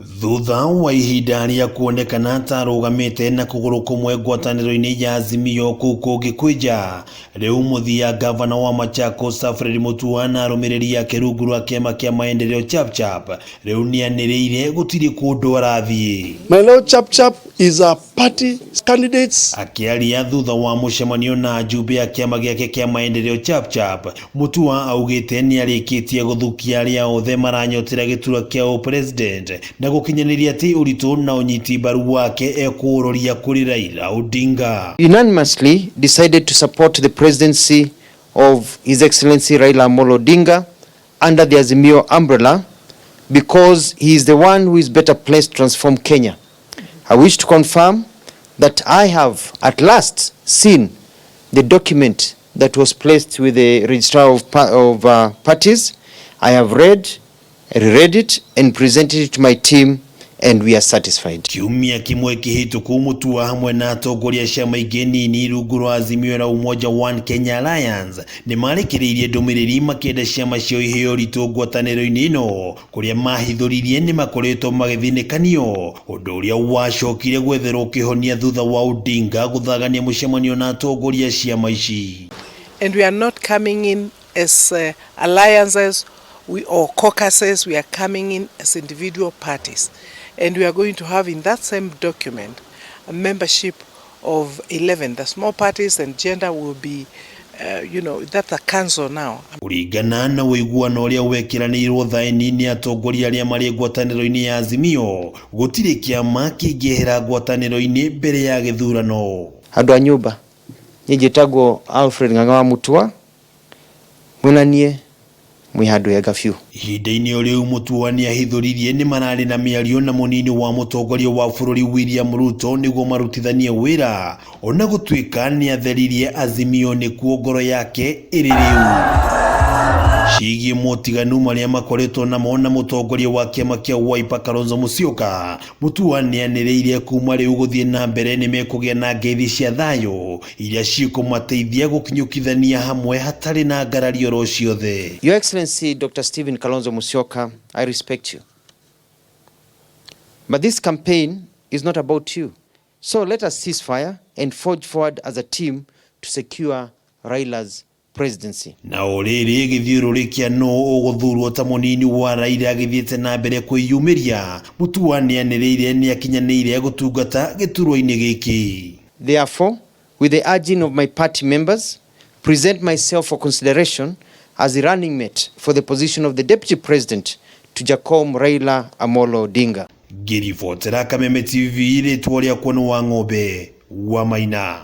Thutha wa ihinda rĩa kuonekana ta arugamite na kuguru kumwe ngwataniro-ini ya Azimio kungi kwija, riu muthia gavana wa Machakos Alfred Mutua na arumiriri yake rungu rwa kiama kia Maendeleo Chap Chap riu nianiriire gutiri kundu arathie. Maendeleo Chap Chap is a party candidates. Akiaria thutha wa mucemanio na ajumbe ya kiama giake kia Maendeleo Chap Chap, Mutua augite ni arikitie guthukia aria othe maranyotera gitura kia president na gukinyaniria ati uritu na unyiti mbaru wake ekuroria kuri Raila Odinga. Unanimously decided to support the presidency of His Excellency Raila Odinga under the Azimio umbrella because he is the one who is better placed to transform Kenya. I wish to confirm that I have at last seen the document that was placed with the registrar of parties. I have read it and presented it to my team and we are satisfied. Kiumia kimwe kihituku Mutua hamwe na atongoria ciama ingĩ nini rungu rwa Azimio na Umoja One Kenya Alliance ni marikiriirie ndumiriri makenda ciama cio iheo ritu ngwataniro-ini ino kuria mahithuririe ni makoretwo magithinikanio undu uria wacokire gwetherwo kihonia thutha wa Odinga guthagania mucemanio na atongoria ciama ici. And we are not coming in as alliances or caucuses, we are coming in as individual parties. And we are going to have in that same document a membership of 11. The small parties and gender will be, that's a council now. Kuringana na wiguano uria wekiranirwo thaini ni atongoria aria mari ngwataniro-ini ya Azimio, gutiri kiama kingihira ngwataniro-ini mbere ya githurano. Andu a nyumba njitagwo Alfred Mutua munanie mwihandu ya gafyu. Ihinda-ini uriu Mutua ni ahithuririe ni marari na miario na munini wa mutongoria wa bururi William Ruto niguo marutithanie wira ona gutuika ni atheririe Azimio ni kuo ngoro yake iri riu. Ciĩgiĩ motiganu maria makoretwo namo na mutongoria wa kiama kia Wiper Kalonzo Musyoka, Mutua nianiriire kuma riu guthie na mbere ni mekugia na ngeithi cia thayo iria cikumateithia gukinyukithania hamwe hatari na ngarario ro ciothe. Your Excellency Dr. Stephen Kalonzo Musyoka, I respect you. But this campaign is not about you. So let us cease fire and forge forward as a team to secure Raila's presidency. Na oriri githiururikia no uguthurwo ta munini wa Raila githiete na mbere kwiyumiria, Mutua nianiriire ni akinyaniire gutungata giturwo-ini giki. Therefore, with the urging of my party members, present myself for consideration as the running mate for the position of the deputy president to Jacob Raila Amolo Odinga. Girifotera Kameme TV ritwa ria kwonu wa ng'ombe wa Maina.